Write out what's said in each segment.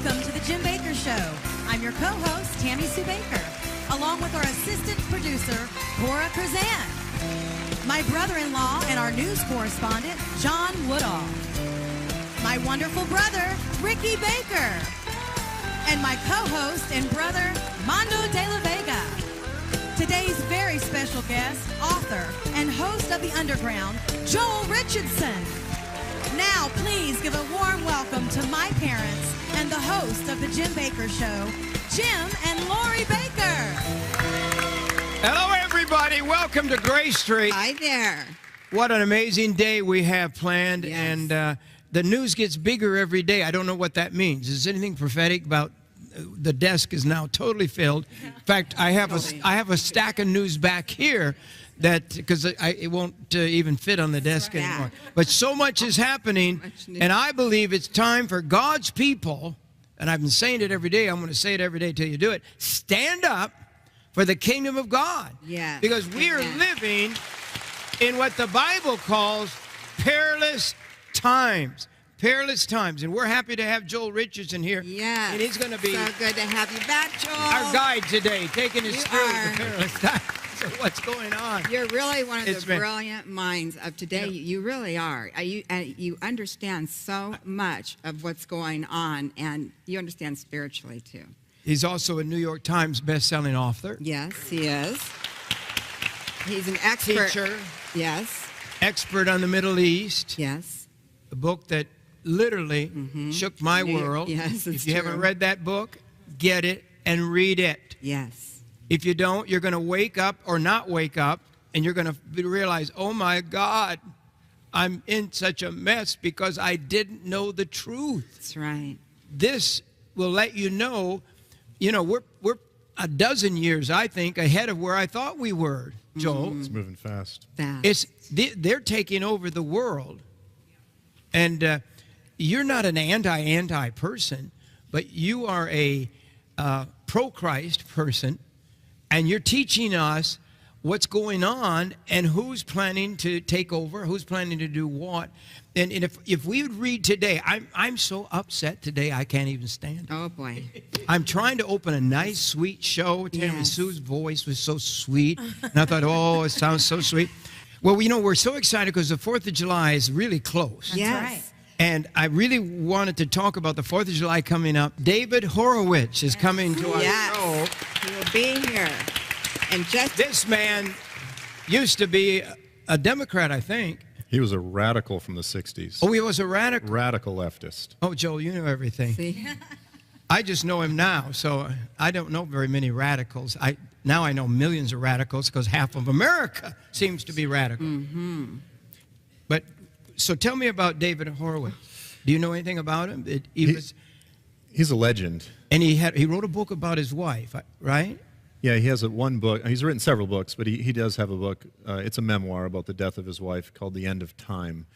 Welcome to the Jim Bakker Show. I'm your co-host, Tammy Sue Baker, along with our assistant producer, Cora Krzan, my brother-in-law and our news correspondent, John Woodall, my wonderful brother, Ricky Baker, and my co-host and brother, Mando de la Vega. Today's very special guest, author and host of The Underground, Joel Richardson. Now, please give a warm welcome to my parents and the host of the Jim Bakker Show, Jim and Lori Baker. Hello, everybody. Welcome to Gray Street. Hi there. What an amazing day we have planned, Yes. and the news gets bigger every day. I don't know what that means. Is anything prophetic about the desk is now totally filled? In fact, I have a stack of news back here that because it won't even fit on the desk anymore. But so much is happening, and I believe it's time for God's people, and I've been saying it every day, I'm going to say it every day till you do it, stand up for the kingdom of God. Yes. Because we are living in what the Bible calls perilous times. Perilous times. And we're happy to have Joel Richardson here. Yes. And he's going to be so good to have you back, Joel. our guide today, taking us You through are. the perilous times. So what's going on? You're really one of It's the been- brilliant minds of today. You really are. You understand so much of what's going on, and you understand spiritually, too. He's also a New York Times best-selling author. Yes, he is. He's an expert. Teacher. Yes. Expert on the Middle East. Yes. A book that literally shook my world. Yes, it's if you haven't true. read that book, get it and read it. Yes. If you don't, you're going to wake up or not wake up, and you're going to realize, oh, my God, I'm in such a mess because I didn't know the truth. That's right. This will let you know, we're a dozen years, I think, ahead of where I thought we were, Joel. It's moving fast. They're taking over the world. And you're not an anti person, but you are a pro-Christ person, and you're teaching us what's going on and who's planning to take over, who's planning to do what. And if we would read today, I'm so upset today I can't even stand. Oh, boy. I'm trying to open a nice, sweet show. Tammy Yes. Sue's voice was so sweet. And I thought, oh, it sounds so sweet. Well, we're so excited because the 4th of July is really close. Yes. right. And I really wanted to talk about the 4th of July coming up. David Horowitz is coming to our Yes. show. He will be here. And just This man used to be a Democrat, I think. He was a radical from the 60s. Oh, he was a radical. Radical leftist. Oh, Joel, you know everything. see. I just know him now, so I don't know very many radicals. Now I know millions of radicals because half of America seems to be radical. But so tell me about David Horowitz. Do you know anything about him? He's a legend. And he wrote a book about his wife, right? Yeah, he has one book. He's written several books, but he does have a book. It's a memoir about the death of his wife called The End of Time.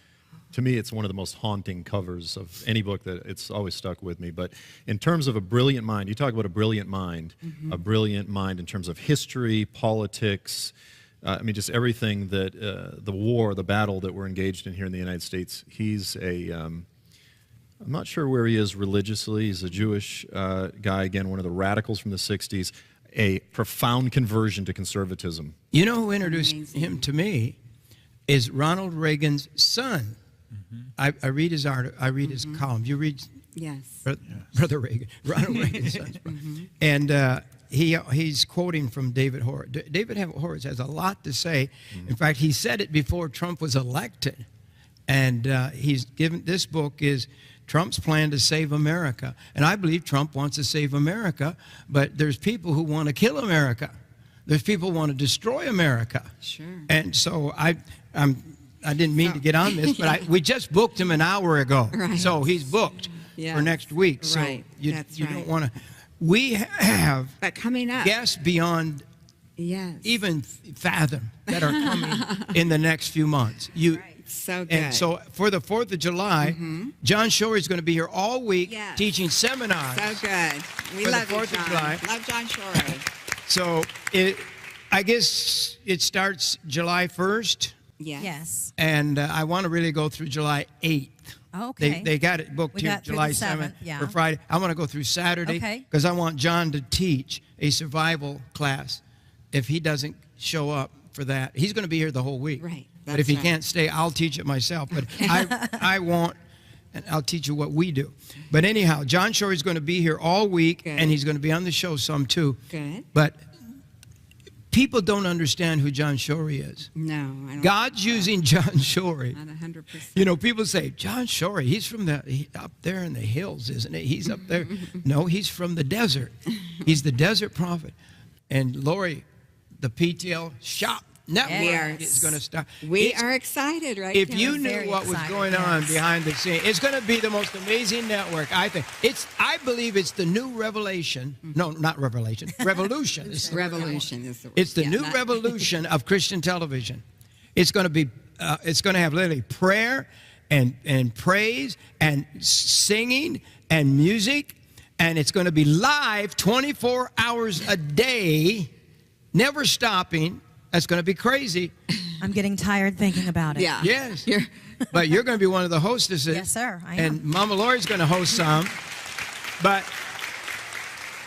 To me, it's one of the most haunting covers of any book that it's always stuck with me. But in terms of a brilliant mind, you talk about a brilliant mind in terms of history, politics, just everything that the battle that we're engaged in here in the United States. He's I'm not sure where he is religiously. He's a Jewish guy, again, one of the radicals from the 60s, a profound conversion to conservatism. You know who introduced Amazing. him to me is Ronald Reagan's son. I read his article. I read his column. You read Yes. Brother Reagan, Ronald Reagan's son. And he's quoting from David Horowitz. David Horowitz has a lot to say. In fact, he said it before Trump was elected. And he's given, this book is Trump's plan to save America. And I believe Trump wants to save America, but there's people who want to kill America. There's people who want to destroy America. Sure. And so I didn't mean to get on this, but we just booked him an hour ago. Right. So he's booked Yes. for next week. So Right. you That's don't right. want to. We have But coming up. guests beyond Yes. even fathom that are coming in the next few months. So good. And so for the 4th of July, John Shorey is going to be here all week Yes. teaching seminars. So good. We For the love you, 4th of John. July. Love John Shorey. So I guess it starts July 1st, Yes. Yes. and I want to really go through July 8th. Oh, okay. They got it booked We here got through July the 7th 7th, yeah. for Friday. I want to go through Saturday Okay. because I want John to teach a survival class. If he doesn't show up for that, he's going to be here the whole week. Right. But if he That's right. can't stay, I'll teach it myself. But I want, and I'll teach you what we do. But anyhow, John Shorey's going to be here all week, Good. and he's going to be on the show some too. Good. But people don't understand who John Shorey is. No, I don't. God's using John Shorey. Not 100%. You know, people say, John Shorey, he's from up there in the hills, isn't it? He's up there. No, he's from the desert. He's the desert prophet. And Lori, the PTL Shop Network is going to start. We are excited, right? If Kim? you knew Very what was excited, going on yes. behind the scene, it's going to be the most amazing network, I think. I believe it's the new revelation. No, not revelation. Revolution. Revolution is the word. It's the Yeah, new not- revolution of Christian television. It's going to be, it's going to have literally prayer and praise and singing and music, and it's going to be live 24 hours a day, never stopping. That's going to be crazy. I'm getting tired thinking about it. Yeah. Yes. But you're going to be one of the hostesses. Yes, sir, I am. And Mama Lori's going to host some. But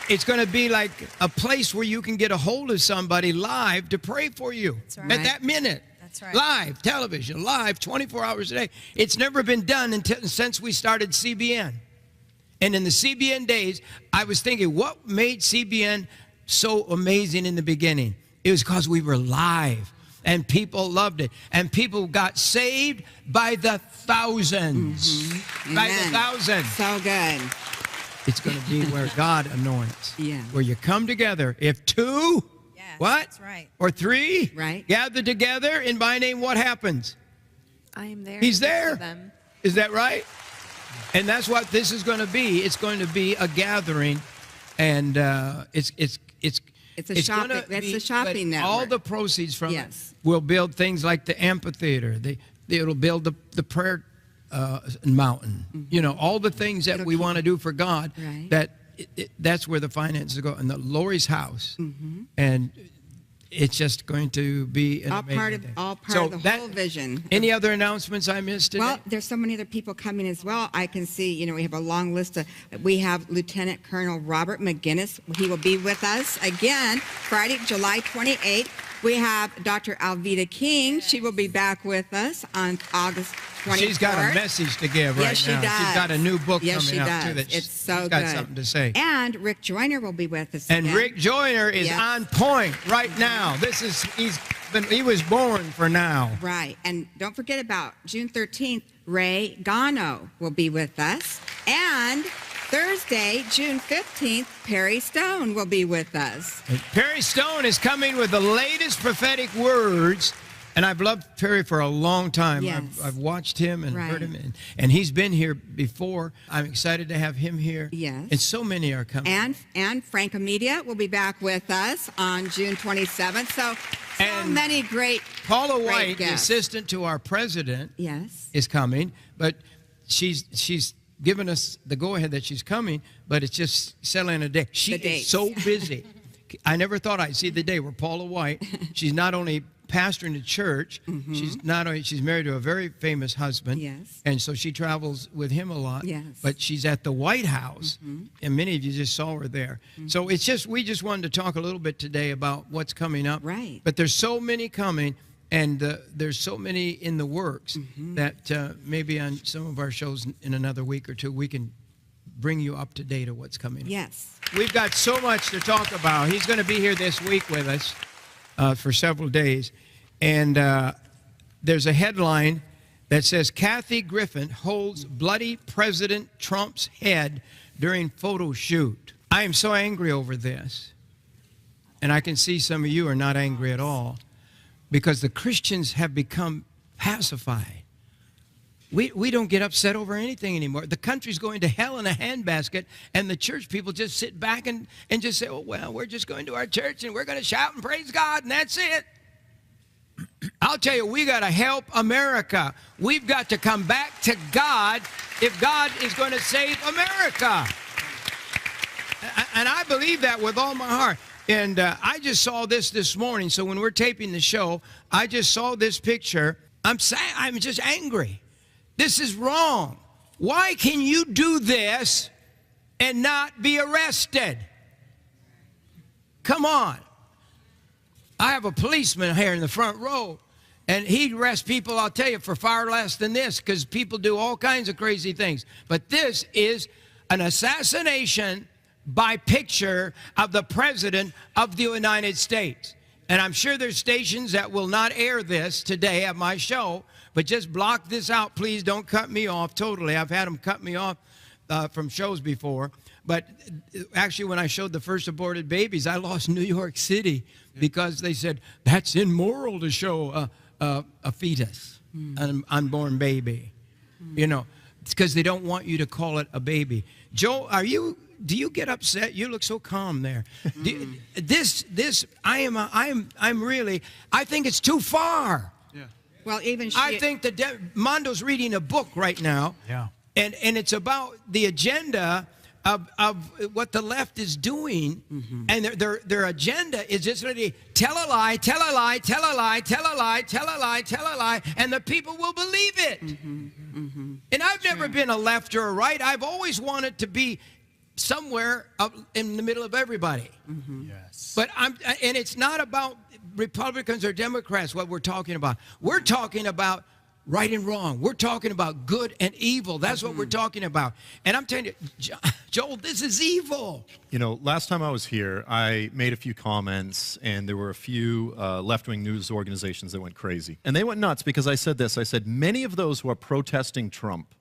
it's going to be like a place where you can get a hold of somebody live to pray for you. That's right. At that minute. That's right. Live television, live 24 hours a day. It's never been done since we started CBN. And in the CBN days, I was thinking, what made CBN so amazing in the beginning? It was because we were live. And people loved it. And people got saved by the thousands. Mm-hmm. By the Amen. thousands. So good. It's going to be where God anoints. Yeah. Where you come together. If two, Yes, what? that's right. Or three, Right. gather together in my name, what happens? I am there. He's in the midst there. of them. Is that right? And that's what this is going to be. It's going to be a gathering, and it's a shopping- gonna that's be- a shopping but all network. the proceeds from Yes. it will build things like the amphitheater. It'll build the prayer mountain. You know, all the things that we want to do for God. Right. That's where the finances go. And the Lori's house, and it's just going to be an All amazing part of thing. all part So of the that- whole vision. Any other announcements I missed today? Well, there's so many other people coming as well. I can see, we have a long list we have Lieutenant Colonel Robert McGinnis. He will be with us again Friday, July 28th. We have Dr. Alveda King. She will be back with us on August 24th. She's got a message to give right Yes, she now. does. She's got a new book Yes, coming she out does. too. That It's so she's got good. something to say. And Rick Joyner will be with us And again. Rick Joyner is Yes. on point right now. He was born for now. Right. And don't forget about June 13th, Ray Gano will be with us. And Thursday, June 15th, Perry Stone will be with us. And Perry Stone is coming with the latest prophetic words. And I've loved Perry for a long time. Yes. I've watched him and Right. heard him. And he's been here before. I'm excited to have him here. Yes. And so many are coming. And Frank Amedia will be back with us on June 27th. So And many great Paula great White, the guests. assistant to our president, Yes. is coming. But she's given us the go-ahead that she's coming, but it's just settling a day. She The is dates. so busy. I never thought I'd see the day where Paula White, she's not only pastoring the church, she's married to a very famous husband. Yes. And so she travels with him a lot. Yes. But she's at the White House, and many of you just saw her there. So we just wanted to talk a little bit today about what's coming up. Right. But there's so many coming, and there's so many in the works that maybe on some of our shows in another week or two, we can bring you up to date of what's coming up. Yes. We've got so much to talk about. He's going to be here this week with us for several days. And there's a headline that says, Kathy Griffin holds bloody President Trump's head during photo shoot. I am so angry over this. And I can see some of you are not angry at all, because the Christians have become pacified. We don't get upset over anything anymore. The country's going to hell in a handbasket, and the church people just sit back and just say, oh, well, we're just going to our church, and we're going to shout and praise God, and that's it. I'll tell you, we got to help America. We've got to come back to God if God is going to save America. And I believe that with all my heart. And I just saw this morning. So when we're taping the show, I just saw this picture. I'm just angry. This is wrong. Why can you do this and not be arrested? Come on. I have a policeman here in the front row, and he'd arrest people, I'll tell you, for far less than this, because people do all kinds of crazy things. But this is an assassination by picture of the President of the United States. And I'm sure there's stations that will not air this today at my show, but just block this out, please. Don't cut me off totally. I've had them cut me off from shows before. But actually, when I showed the first aborted babies, I lost New York City because they said, that's immoral to show a fetus, an unborn baby. You know, it's because they don't want you to call it a baby. Joe, do you get upset? You look so calm there. I think it's too far. Yeah. Well, even I think that Mondo's reading a book right now. Yeah. And it's about the agenda of what the left is doing, and their agenda is just really tell a lie, tell a lie, tell a lie, tell a lie, tell a lie, tell a lie, and the people will believe it. And I've never been a left or a right. I've always wanted to be somewhere up in the middle of everybody. Yes. But and it's not about Republicans or Democrats. What we're talking about, we're talking about right and wrong. We're talking about good and evil. That's what we're talking about. And I'm telling you, Joel, this is evil. You know, last time I was here, I made a few comments, and there were a few left-wing news organizations that went crazy. And they went nuts because I said this. I said, many of those who are protesting Trump,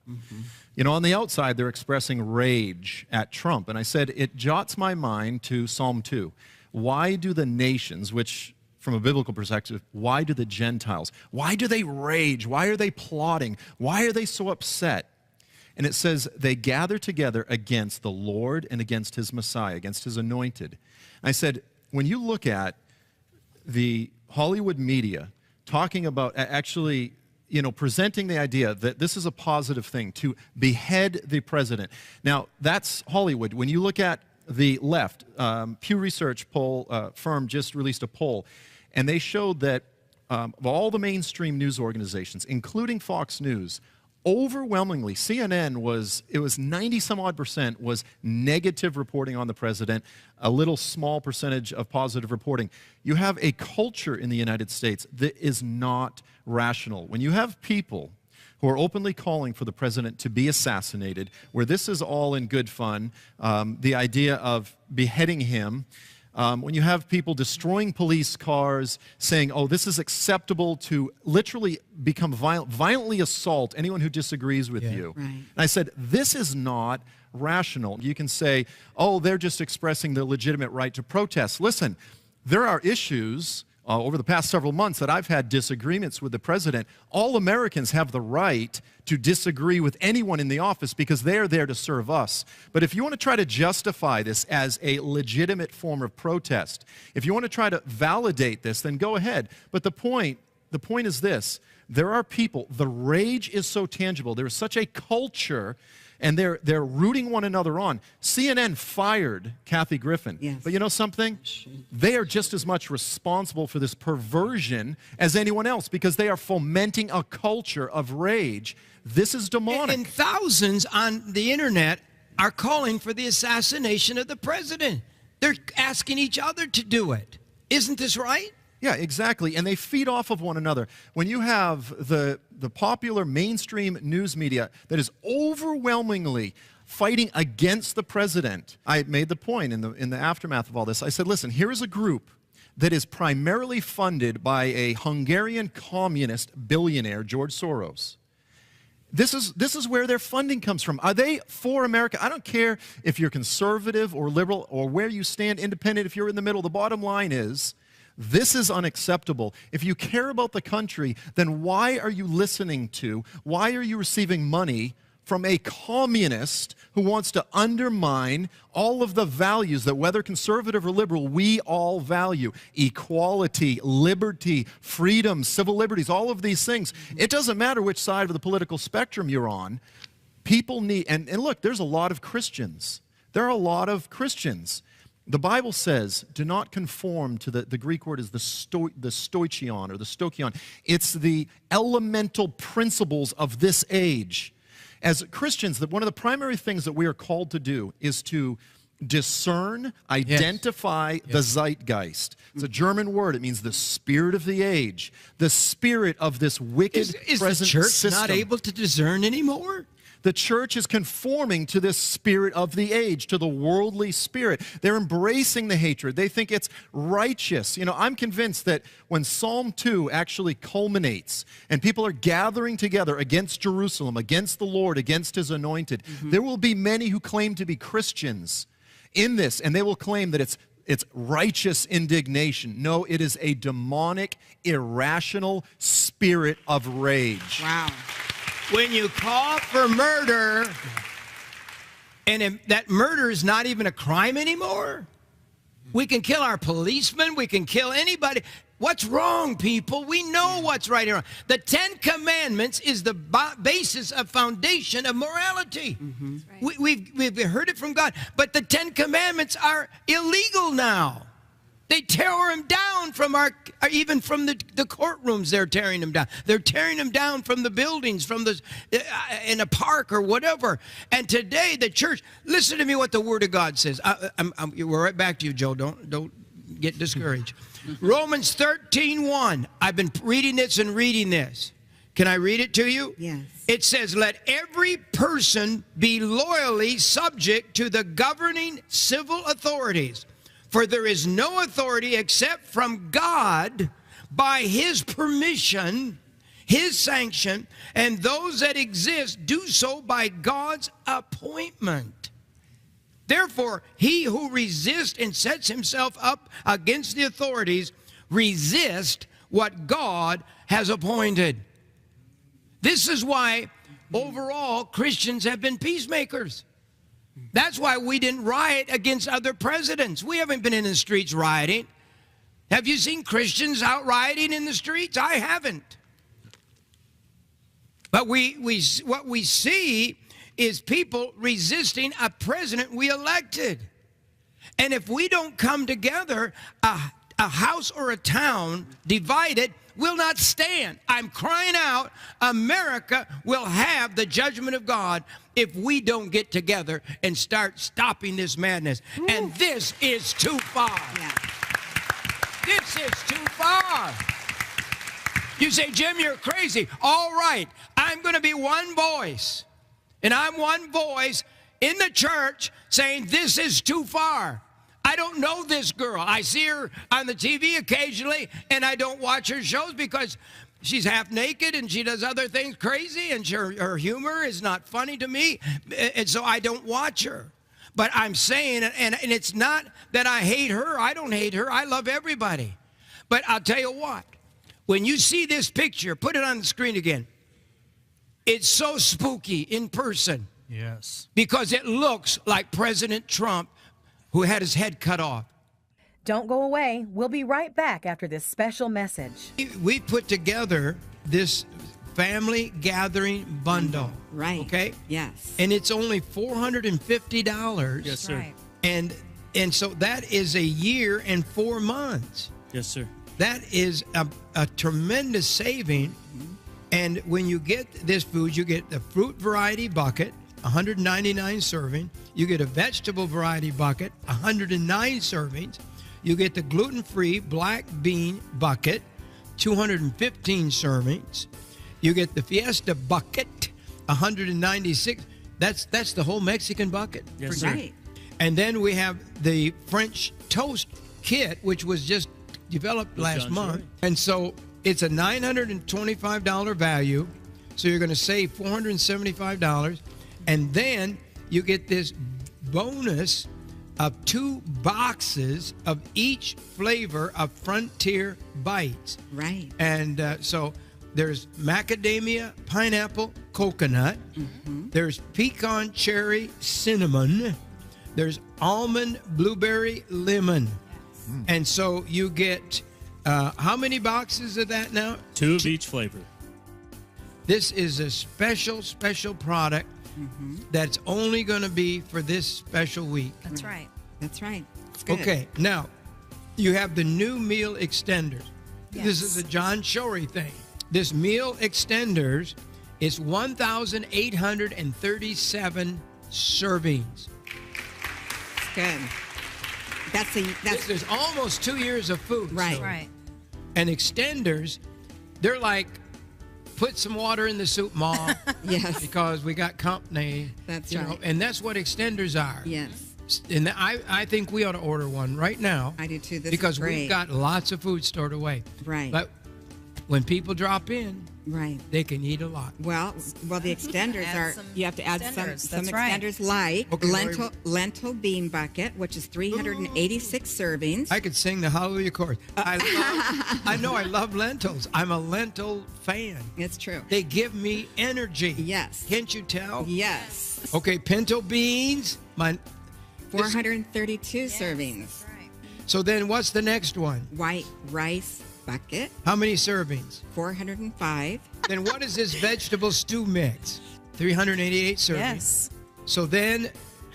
you know, on the outside, they're expressing rage at Trump. And I said, it jots my mind to Psalm 2. Why do the nations, which from a biblical perspective, why do the Gentiles, why do they rage? Why are they plotting? Why are they so upset? And it says they gather together against the Lord and against his Messiah, against his anointed. I said, when you look at the Hollywood media talking about actually, you know, presenting the idea that this is a positive thing, to behead the president. Now, that's Hollywood. When you look at the left, Pew Research poll firm just released a poll, and they showed that of all the mainstream news organizations, including Fox News, overwhelmingly, CNN was 90-some-odd% was negative reporting on the president, a little small percentage of positive reporting. You have a culture in the United States that is not rational. When you have people who are openly calling for the president to be assassinated, where this is all in good fun, the idea of beheading him, when you have people destroying police cars, saying, oh, this is acceptable to literally become violently assault anyone who disagrees with you. Right. And I said, this is not rational. You can say, oh, they're just expressing their legitimate right to protest. Listen, there are issues over the past several months that I've had disagreements with the president. All Americans have the right to disagree with anyone in the office because they're there to serve us. But if you want to try to justify this as a legitimate form of protest, if you want to try to validate this, then go ahead. But the point is this. There are people, the rage is so tangible. There is such a culture, and they're rooting one another on. CNN fired Kathy Griffin. Yes. But you know something? They are just as much responsible for this perversion as anyone else because they are fomenting a culture of rage. This is demonic. And thousands on the internet are calling for the assassination of the president. They're asking each other to do it. Isn't this right? Yeah, exactly. And they feed off of one another. When you have the popular mainstream news media that is overwhelmingly fighting against the president, I made the point in the aftermath of all this. I said, listen, here is a group that is primarily funded by a Hungarian communist billionaire, George Soros. This is where their funding comes from. Are they for America? I don't care if you're conservative or liberal or where you stand, independent, if you're in the middle. The bottom line is, this is unacceptable. If you care about the country, then why are you listening to, why are you receiving money from a communist who wants to undermine all of the values that, whether conservative or liberal, we all value? Equality, liberty, freedom, civil liberties, all of these things. It doesn't matter which side of the political spectrum you're on. People need, and look, there's a lot of Christians. There are a lot of Christians. The Bible says, do not conform to the Greek word is the stoichion or the stoichion. It's the elemental principles of this age. As Christians, one of the primary things that we are called to do is to discern, identify the zeitgeist. It's a German word. It means the spirit of the age, the spirit of this wicked is present the church system. not able to discern anymore? The church is conforming to this spirit of the age, to the worldly spirit. They're embracing the hatred. They think it's righteous. You know, I'm convinced that when Psalm 2 actually culminates and people are gathering together against Jerusalem, against the Lord, against his anointed, there will be many who claim to be Christians in this, and they will claim that it's righteous indignation. No, it is a demonic, irrational spirit of rage. Wow. When you call for murder, and that murder is not even a crime anymore, we can kill our policemen, we can kill anybody. What's wrong, people? We know what's right and wrong. The 10 Commandments is the basis of foundation of morality. Right. We've heard it from God, but the 10 Commandments are illegal now. They tear them down from even from the courtrooms. They're tearing them down. They're tearing them down from the buildings, from in a park or whatever. And today, the church. Listen to me. What the Word of God says. We're right back to you, Joe. Don't get discouraged. Romans 13:1. I've been reading this and reading this. Can I read it to you? Yes. It says, "Let every person be loyally subject to the governing civil authorities. For there is no authority except from God by his permission, his sanction, and those that exist do so by God's appointment. Therefore, he who resists and sets himself up against the authorities resist what God has appointed." This is why overall Christians have been peacemakers. That's why we didn't riot against other presidents. We haven't been in the streets rioting. Have you seen Christians out rioting in the streets? I haven't. But what we see is people resisting a president we elected. And if we don't come together, a house or a town divided will not stand. I'm crying out, America will have the judgment of God if we don't get together and start stopping this madness. Ooh. And this is too far. Yeah. This is too far. You say, Jim, you're crazy. All right, I'm going to be one voice. And I'm one voice in the church saying this is too far. I don't know this girl. I see her on the TV occasionally, and I don't watch her shows because she's half naked and she does other things crazy, and her humor is not funny to me, and so I don't watch her. But I'm saying, and it's not that I hate her. I don't hate her. I love everybody. But I'll tell you what, when you see this picture, put it on the screen again. It's so spooky in person. Yes. Because it looks like President Trump, who had his head cut off. Don't go away. We'll be right back after this special message. We put together this family gathering bundle. Right. Okay? Yes. And it's only $450. Yes, sir. Right. And so that is a year and 4 months. Yes, sir. That is a tremendous saving. And when you get this food, you get the fruit variety bucket, 199 serving. You get a vegetable variety bucket, 109 servings. You get the gluten-free black bean bucket, 215 servings. You get the Fiesta bucket, 196. That's the whole Mexican bucket. Yes, sir. Right. And then we have the French toast kit, which was just developed last month. And so it's a $925 value. So you're going to save $475. And then you get this bonus of 2 boxes of each flavor of Frontier Bites. Right. And so there's macadamia, pineapple, coconut. There's pecan, cherry, cinnamon. There's almond, blueberry, lemon. And so you get, how many boxes of that now? 2 of each flavor. This is a special product that's only going to be for this special week. That's right. That's right. It's good. Okay, now, you have the new meal extenders. Yes. This is a John Shorey thing. This meal extenders It's 1,837 servings. It's good. There's almost 2 years of food. Right. So. Right. And extenders, they're like, put some water in the soup, Ma. Yes. Because we got company. That's you right. know, and that's what extenders are. Yes. And I think we ought to order one right now. I do too. This because is great. we've got lots of food stored away. Right. But when people drop in, Right. they can eat a lot. Well, the extenders Add some you have to add some extenders, that's right. extenders like Okay, lentil bean bucket, which is 386 servings. I could sing the Hallelujah chorus. I love lentils. I'm a lentil fan. It's true. They give me energy. Yes. Can't you tell? Yes. Okay, pinto beans. 432 servings. Right. So then what's the next one? White rice bucket, How many servings? 405. Then what is this vegetable stew mix? 388 servings. Yes. So then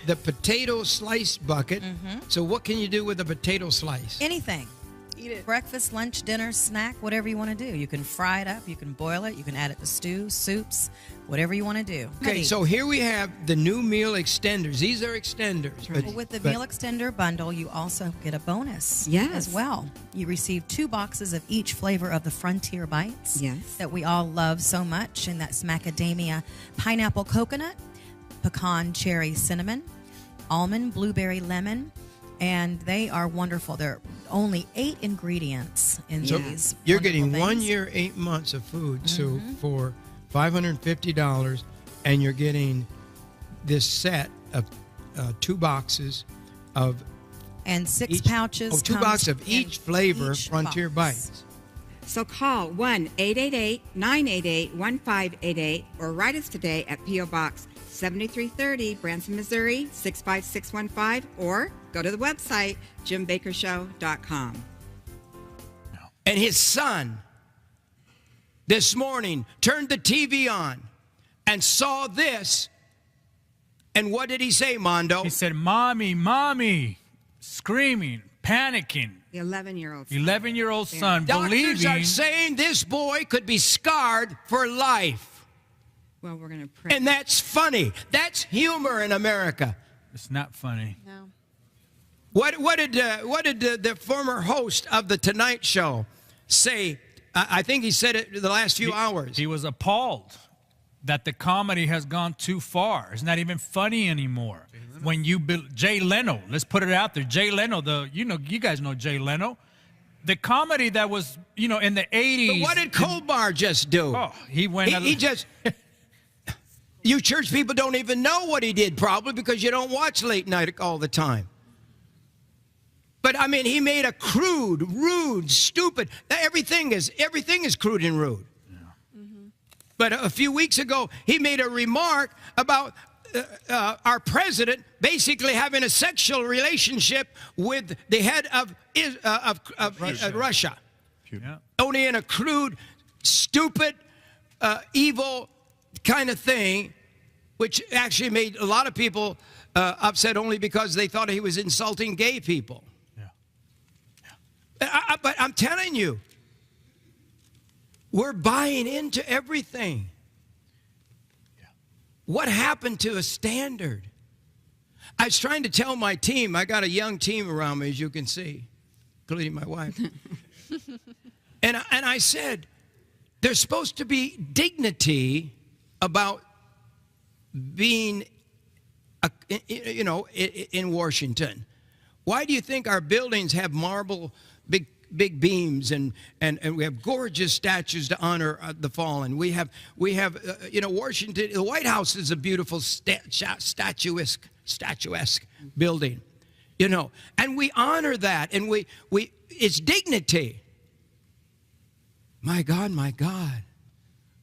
the potato slice bucket. So what can you do with a potato slice? Anything. Eat it. Breakfast, lunch, dinner, snack, whatever you want to do. You can fry it up. You can boil it. You can add it to stew, soups, whatever you want to do. Okay, so here we have the new meal extenders. These are extenders. Right. Well, with the meal extender bundle, you also get a bonus Yes. as well. You receive 2 boxes of each flavor of the Frontier Bites Yes. that we all love so much, and that's macadamia, pineapple, coconut, pecan, cherry, cinnamon, almond, blueberry, lemon, and they are wonderful. They're only 8 ingredients in So these. You're wonderful getting 1 things. year, 8 months of food, so for $550, and you're getting this set of 2 boxes of and 6 each, pouches. 2 comes boxes of in each flavor each Frontier box. Bites. So call 1-888-988-1588 or write us today at P.O. Box 7330, Branson, Missouri 65615, or go to the website jimbakkershow.com. And his son this morning turned the TV on and saw this. And what did he say, Mondo? He said, "Mommy, mommy," screaming, panicking. The 11-year-old 11-year-old son Doctors believing. are saying this boy could be scarred for life. Well, we're going to pray. And that's funny. That's humor in America. It's not funny. No. What did the former host of the Tonight Show say? I think he said it the last few hours. He was appalled that the comedy has gone too far. It's not even funny anymore. When Jay Leno, let's put it out there. Jay Leno, you guys know Jay Leno. The comedy that was, in the 80s. But what did Colbar just do? Oh, he went. He just. You church people don't even know what he did, probably because you don't watch late night all the time. But I mean, he made a crude, rude, stupid. Everything is crude and rude. Yeah. Mm-hmm. But a few weeks ago, he made a remark about our president basically having a sexual relationship with the head of Russia. Yeah. Only in a crude, stupid, evil kind of thing, which actually made a lot of people upset only because they thought he was insulting gay people. But I'm telling you, we're buying into everything. Yeah. What happened to a standard? I was trying to tell my team, I got a young team around me, as you can see, including my wife. and I said, there's supposed to be dignity about being, in Washington. Why do you think our buildings have marble big beams and we have gorgeous statues to honor the fallen? We have Washington. The White House is a beautiful statuesque building, and we honor that, and we it's dignity. My God,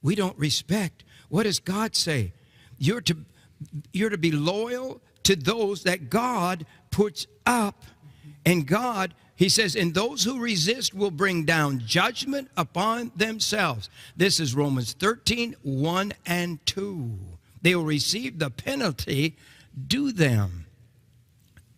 we don't respect. What does God say? You're to be loyal to those that God puts up, and God, he says, and those who resist will bring down judgment upon themselves. This is Romans 13, 1 and 2. They will receive the penalty due them.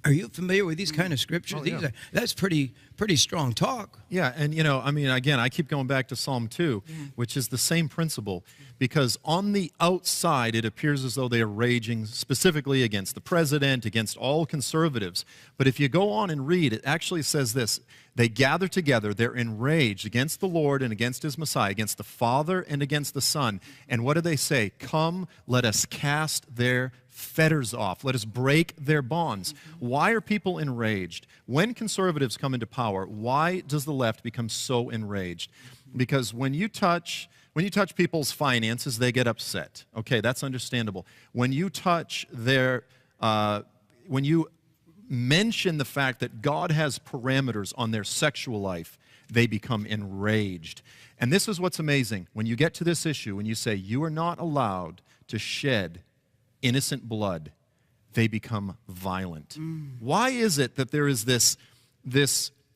Are you familiar with these kind of scriptures? Oh, yeah. That's pretty strong talk. Yeah, and I mean, again, I keep going back to Psalm 2, which is the same principle, because on the outside, it appears as though they are raging specifically against the president, against all conservatives. But if you go on and read, it actually says this: they gather together, they're enraged against the Lord and against his Messiah, against the Father and against the Son. And what do they say? Come, let us cast their fetters off. Let us break their bonds. Why are people enraged? When conservatives come into power, why does the left become so enraged? Because when you touch people's finances, they get upset. Okay, that's understandable. When you touch when you mention the fact that God has parameters on their sexual life, they become enraged. And this is what's amazing. When you get to this issue, when you say you are not allowed to shed innocent blood, they become violent. Why is it that there is this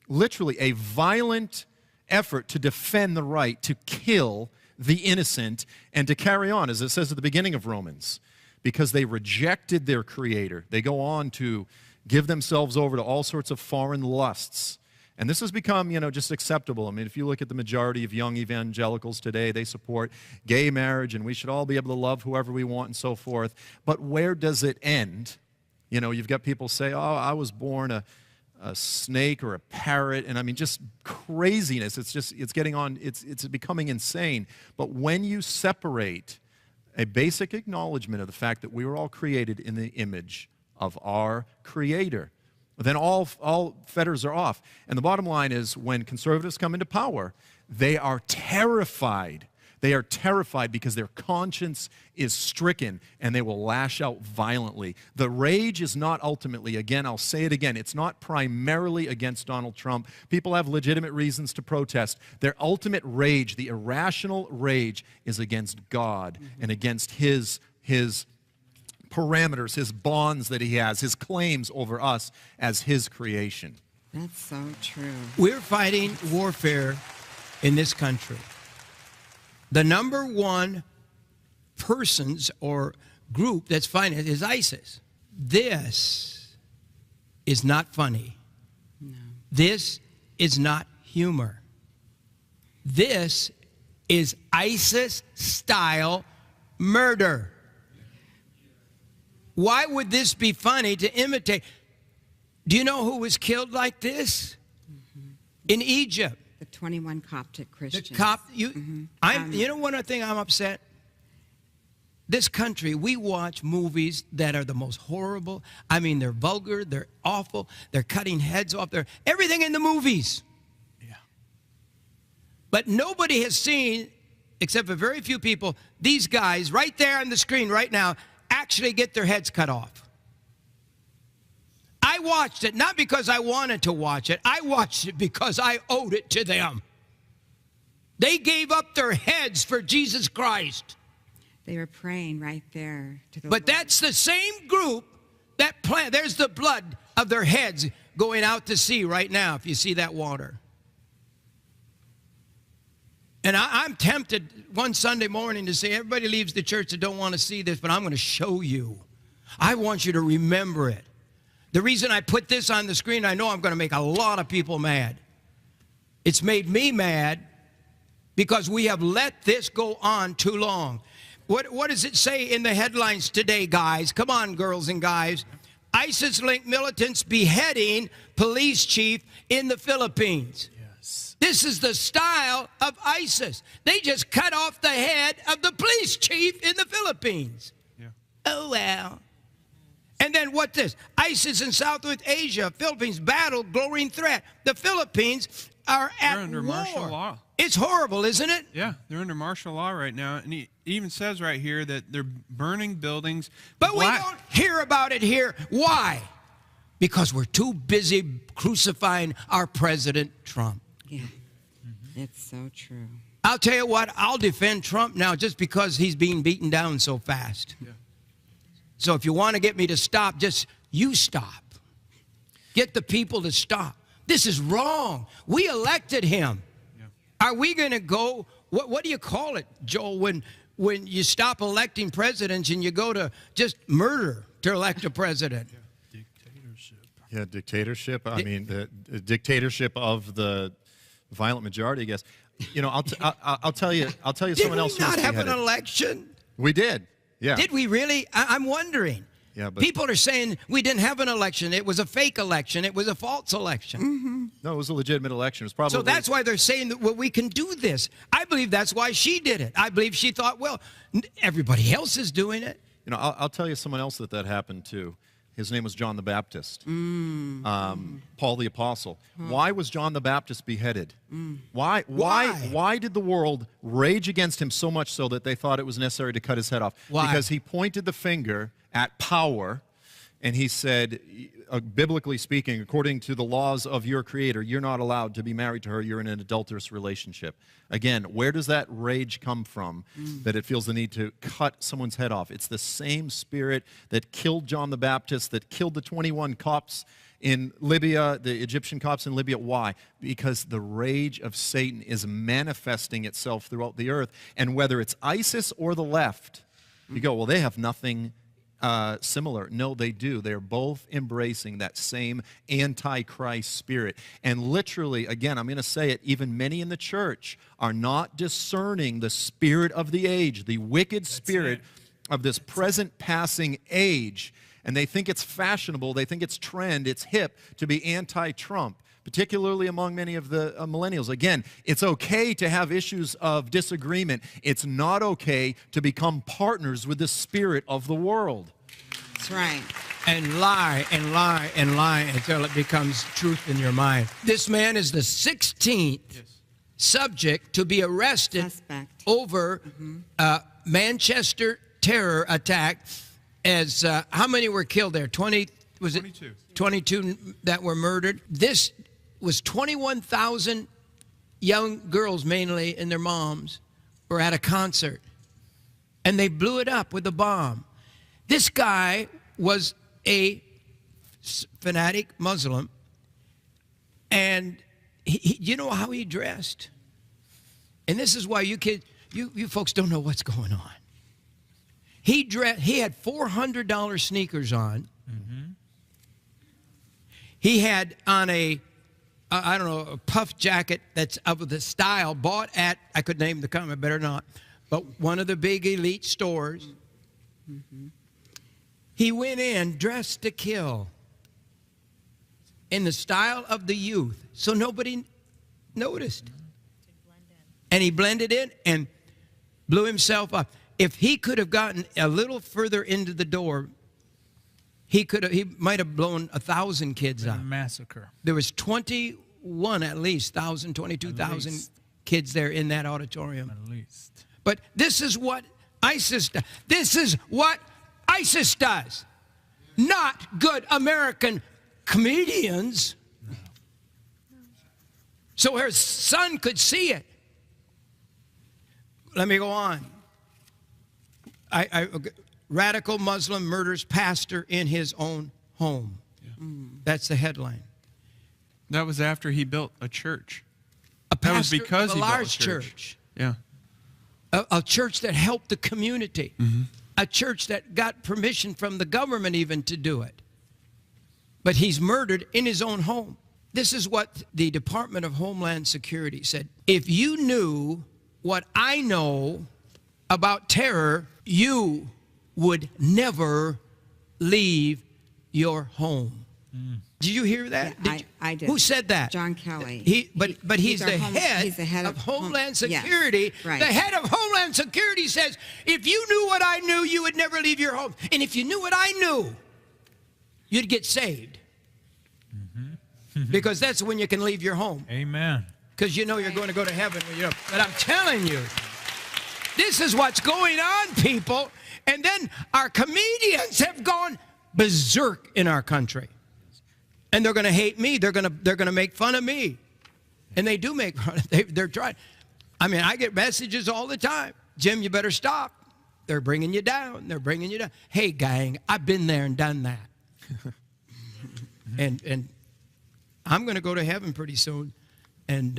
literally a violent effort to defend the right to kill the innocent and to carry on, as it says at the beginning of Romans? Because they rejected their Creator. They go on to give themselves over to all sorts of foreign lusts. And this has become, just acceptable. I mean, if you look at the majority of young evangelicals today, they support gay marriage, and we should all be able to love whoever we want and so forth. But where does it end? You've got people say, oh, I was born a snake or a parrot, and I mean, just craziness. It's becoming insane. But when you separate a basic acknowledgement of the fact that we were all created in the image of our Creator, then all fetters are off. And the bottom line is, when conservatives come into power, they are terrified. They are terrified because their conscience is stricken, and they will lash out violently. The rage is not ultimately, again, I'll say it again, it's not primarily against Donald Trump. People have legitimate reasons to protest. Their ultimate rage, the irrational rage, is against God and against his parameters, his bonds that he has, his claims over us as his creation. That's so true. We're fighting warfare in this country. The number one persons or group that's fighting it is ISIS. This is not funny. No. This is not humor. This is ISIS-style murder. Why would this be funny to imitate? Do you know who was killed like this? In Egypt. The 21 Coptic Christians. You know one thing I'm upset? This country, we watch movies that are the most horrible. I mean, they're vulgar, they're awful, they're cutting heads off, they're everything in the movies. Yeah. But nobody has seen, except for very few people, these guys right there on the screen right now actually get their heads cut off. I watched it not because I wanted to watch it. I watched it because I owed it to them. They gave up their heads for Jesus Christ. They were praying right there to the But Lord. that's the same group that there's the blood of their heads going out to sea right now, if you see that water. And I'm tempted one Sunday morning to say, everybody leaves the church that don't want to see this, but I'm going to show you. I want you to remember it. The reason I put this on the screen, I know I'm going to make a lot of people mad. It's made me mad because we have let this go on too long. What does it say in the headlines today, guys? Come on, girls and guys. ISIS-linked militants beheading police chief in the Philippines. This is the style of ISIS. They just cut off the head of the police chief in the Philippines. Yeah. Oh, well. And then what this? ISIS in Southwest Asia, Philippines battle growing threat. The Philippines are at They're under war. martial law. It's horrible, isn't it? Yeah, they're under martial law right now. And he even says right here that they're burning buildings. But we don't hear about it here. Why? Because we're too busy crucifying our President Trump. Yeah, it's so true. I'll tell you what, I'll defend Trump now just because he's being beaten down so fast. Yeah. So if you want to get me to stop, you stop. Get the people to stop. This is wrong. We elected him. Yeah. Are we going to go, what do you call it, Joel, when you stop electing presidents and you go to just murder to elect a president? Dictatorship. Yeah, dictatorship. I mean, the dictatorship of the violent majority, I guess. You know, I'll tell you someone else who was Did we not have an beheaded. election? We did. Yeah. Did we really? I'm wondering. Yeah, but People are saying we didn't have an election. It was a fake election. It was a false election. no, it was a legitimate election. It was probably So that's why they're saying that, well, we can do this. I believe that's why she did it. I believe she thought, well, everybody else is doing it. You know, I'll tell you someone else that happened to. His name was John the Baptist. Paul the Apostle. Why was John the Baptist beheaded? Why did the world rage against him so much so that they thought it was necessary to cut his head off? Why? Because he pointed the finger at power, and he said, biblically speaking, according to the laws of your Creator, you're not allowed to be married to her. You're in an adulterous relationship. Again, where does that rage come from that it feels the need to cut someone's head off? It's the same spirit that killed John the Baptist, that killed the 21 Copts in Libya, the Egyptian Copts in Libya. Why? Because the rage of Satan is manifesting itself throughout the earth. And whether it's ISIS or the left, you go, well, they have nothing similar. No, they do. They're both embracing that same antichrist spirit. And literally, again, I'm going to say it, even many in the church are not discerning the spirit of the age, the wicked spirit of this present passing age. And they think it's fashionable, they think it's trend, it's hip to be anti-Trump, particularly among many of the millennials. Again, it's okay to have issues of disagreement. It's not okay to become partners with the spirit of the world. That's right. And lie and lie and lie until it becomes truth in your mind. This man is the 16th subject to be arrested Suspect. over Manchester terror attack. As how many were killed there? 20? Was it 22? 22 that were murdered. This was 21,000 young girls, mainly, and their moms, were at a concert, and they blew it up with a bomb. This guy was a fanatic Muslim, and you know how he dressed? And this is why you folks don't know what's going on. He had $400 sneakers on. He had on a puff jacket that's of the style bought at, I could name the company, better not, but one of the big elite stores. He went in dressed to kill in the style of the youth, so nobody noticed. And he blended in and blew himself up. If he could have gotten a little further into the door, he might have blown 1,000 kids up. Massacre. There was 21 at least, 22,000 kids there in that auditorium. At least. But this is what ISIS does. This is what ISIS does. Not good American comedians. No. So her son could see it. Let me go on. Radical Muslim murders pastor in his own home. That's the headline. That was after he built a church. A pastor That was because of he a built a large church. Yeah. A church that helped the community. A church that got permission from the government even to do it. But he's murdered in his own home. This is what the Department of Homeland Security said. If you knew what I know about terror, you would never leave your home. Did you hear that? Yeah, I did. Who said that? John Kelly. He's he's the he's head of Homeland Security. Yes, right. The head of Homeland Security says, if you knew what I knew, you would never leave your home. And if you knew what I knew, you'd get saved. Because that's when you can leave your home. Amen. Because you know you're going to go to heaven. But I'm telling you, this is what's going on, people. And then our comedians have gone berserk in our country. And they're going to hate me. They're going to make fun of me. And they do make fun of me. They're trying. I mean, I get messages all the time. Jim, you better stop. They're bringing you down. They're bringing you down. Hey, gang, I've been there and done that. and I'm going to go to heaven pretty soon. And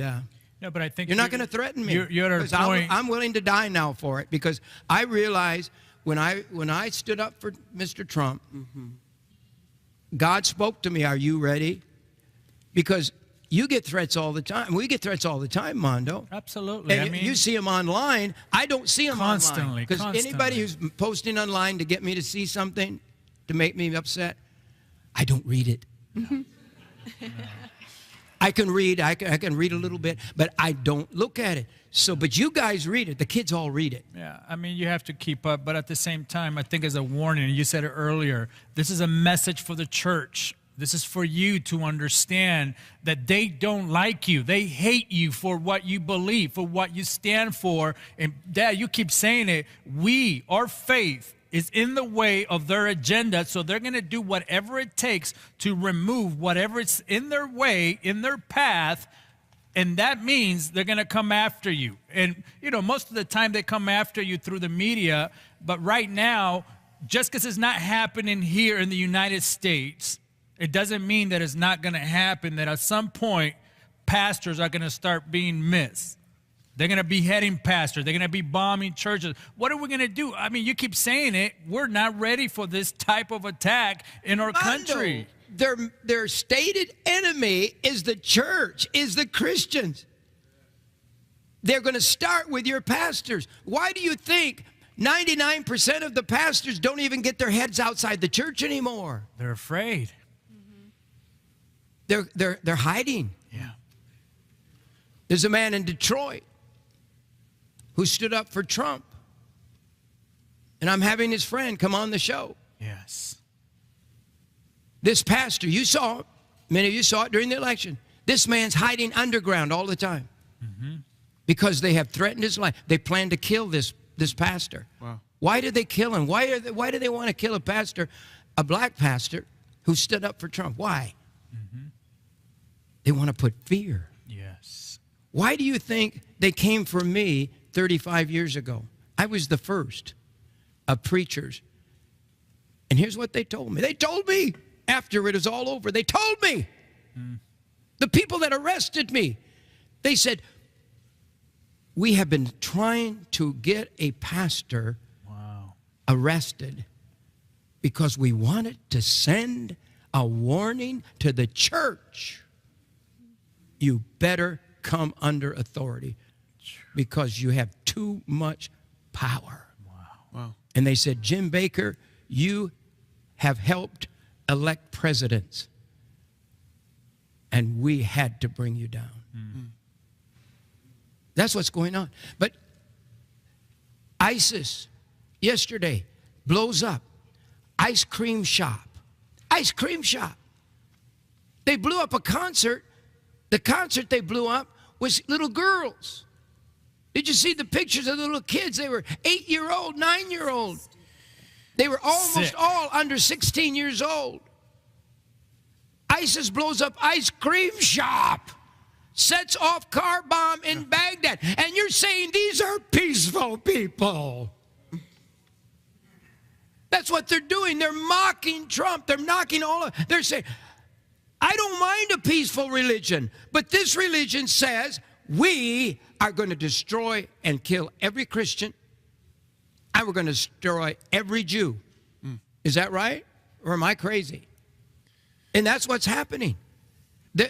no, but I think you're not going to threaten me. You're at a point. I'm willing to die now for it, because I realize when I stood up for Mr. Trump, God spoke to me, are you ready? Because you get threats all the time. We get threats all the time, Mondo. Absolutely. And you see them online. I don't see them constantly. online. Because anybody who's posting online to get me to see something, to make me upset, I don't read it. No. I can read a little bit, but I don't look at it. So, but you guys read it. The kids all read it. Yeah, I mean, you have to keep up. But at the same time, I think as a warning, you said it earlier, this is a message for the church. This is for you to understand that they don't like you. They hate you for what you believe, for what you stand for. And Dad, you keep saying it. Our faith is in the way of their agenda, so they're going to do whatever it takes to remove whatever is in their way, in their path, and that means they're going to come after you. And, you know, most of the time they come after you through the media, but right now, just because it's not happening here in the United States, it doesn't mean that it's not going to happen, that at some point, pastors are going to start being missed. They're going to be beheading pastors. They're going to be bombing churches. What are we going to do? I mean, you keep saying it. We're not ready for this type of attack in our country. Their stated enemy is the church, is the Christians. They're going to start with your pastors. Why do you think 99% of the pastors don't even get their heads outside the church anymore? They're afraid. They're hiding. Yeah. There's a man in Detroit who stood up for Trump. And I'm having his friend come on the show. Yes. This pastor, you saw it. Many of you saw it during the election. This man's hiding underground all the time. Because they have threatened his life. They plan to kill this pastor. Wow. Why did they kill him? Why do they want to kill a pastor, a black pastor, who stood up for Trump? Why? They want to put fear. Yes. Why do you think they came for me 35 years ago? I was the first of preachers. And here's what they told me. They told me after it was all over. They told me. The people that arrested me, they said, we have been trying to get a pastor arrested because we wanted to send a warning to the church. You better come under authority because you have too much power. Wow. And they said, Jim Bakker, you have helped elect presidents, and we had to bring you down. That's what's going on. But ISIS, yesterday, blows up. Ice cream shop. Ice cream shop. They blew up a concert. The concert they blew up was little girls. Did you see the pictures of the little kids? They were 8-year-old, 9-year-old. They were almost all under 16 years old. ISIS blows up ice cream shop. Sets off car bomb in Baghdad. And you're saying these are peaceful people. That's what they're doing. They're mocking Trump. They're knocking all of. They're saying, I don't mind a peaceful religion, but this religion says we are going to destroy and kill every Christian, and we're going to destroy every Jew. Is that right? Or am I crazy? And that's what's happening.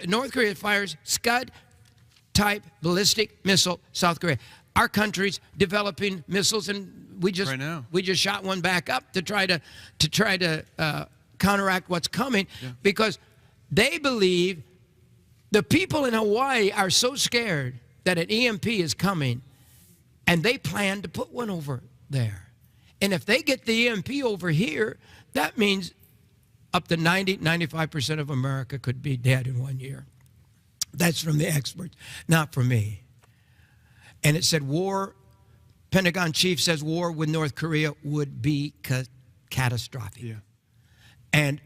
North Korea fires Scud-type ballistic missile, South Korea. Our country's developing missiles, and we just shot one back up to try to counteract what's coming, because they believe the people in Hawaii are so scared that an EMP is coming, and they plan to put one over there. And if they get the EMP over here, that means up to 95% of America could be dead in 1 year. That's from the experts, not from me. And it said Pentagon chief says war with North Korea would be catastrophic. Yeah. And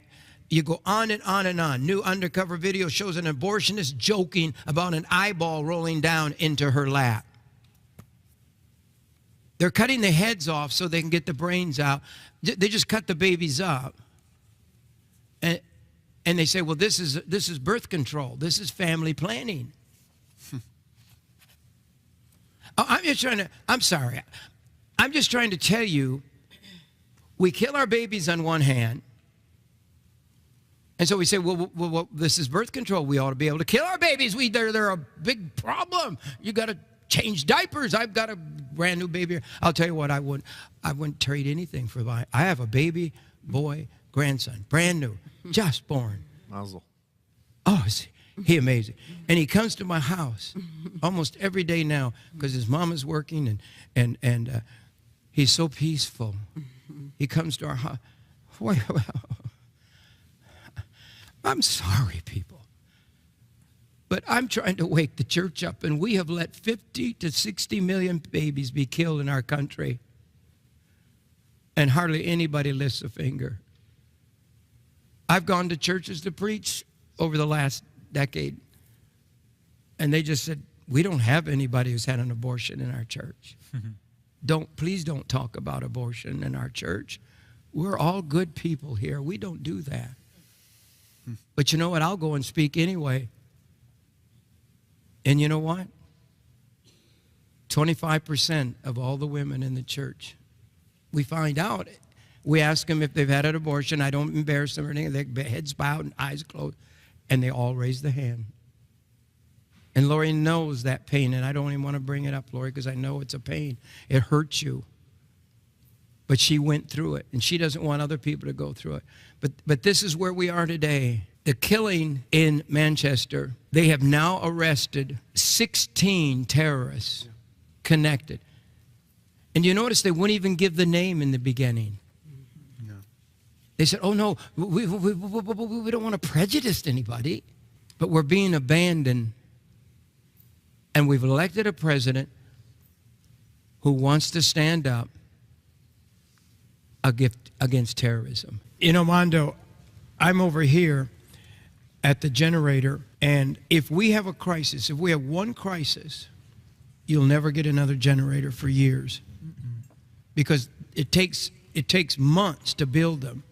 you go on and on and on. New undercover video shows an abortionist joking about an eyeball rolling down into her lap. They're cutting the heads off so they can get the brains out. They just cut the babies up. And they say, well, this is birth control. This is family planning. I'm just trying to tell you, we kill our babies on one hand, And so we say, well, this is birth control. We ought to be able to kill our babies. They're a big problem. You got to change diapers. I've got a brand new baby. I'll tell you what, I wouldn't trade anything for I have a baby boy grandson, brand new, just born. Mazel. Oh, is he amazing. And he comes to my house almost every day now because his mom is working and he's so peaceful. He comes to our house. I'm sorry, people. But I'm trying to wake the church up, and we have let 50 to 60 million babies be killed in our country. And hardly anybody lifts a finger. I've gone to churches to preach over the last decade, and they just said, we don't have anybody who's had an abortion in our church. Please don't talk about abortion in our church. We're all good people here. We don't do that. But you know what? I'll go and speak anyway. And you know what? 25% of all the women in the church, we find out. We ask them if they've had an abortion. I don't embarrass them or anything. Their heads bowed and eyes closed. And they all raise the hand. And Lori knows that pain. And I don't even want to bring it up, Lori, because I know it's a pain. It hurts you. But she went through it. And she doesn't want other people to go through it. But this is where we are today. The killing in Manchester, they have now arrested 16 terrorists connected. And you notice they wouldn't even give the name in the beginning. No. They said, oh, no, we don't want to prejudice anybody. But we're being abandoned. And we've elected a president who wants to stand up against terrorism. You know, Mondo, I'm over here at the generator, and if we have a crisis, if we have one crisis, you'll never get another generator for years. Because it takes months to build them.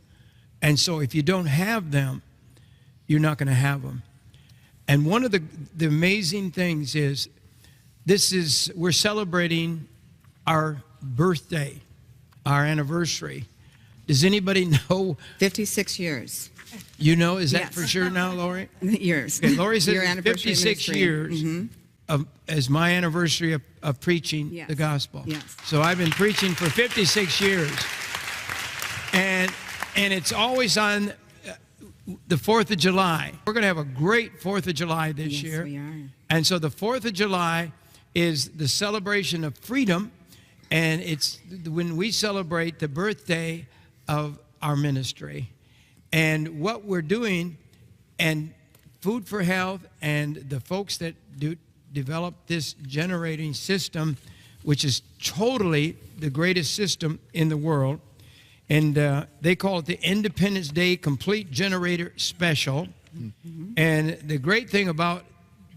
And so if you don't have them, you're not going to have them. And one of the amazing things is, we're celebrating our birthday, our anniversary. Does anybody know? 56 years. You know, is that Yes. for sure now, Lori? Years. Okay, Lori says Your anniversary 56 ministry. years as my anniversary of preaching Yes. the gospel. Yes. So I've been preaching for 56 years. And it's always on the 4th of July. We're going to have a great 4th of July this year. Yes, we are. And so the 4th of July is the celebration of freedom, and it's when we celebrate the birthday of our ministry. And what we're doing, and Food for Health and the folks that develop this generating system, which is totally the greatest system in the world, and they call it the Independence Day Complete Generator Special. And the great thing about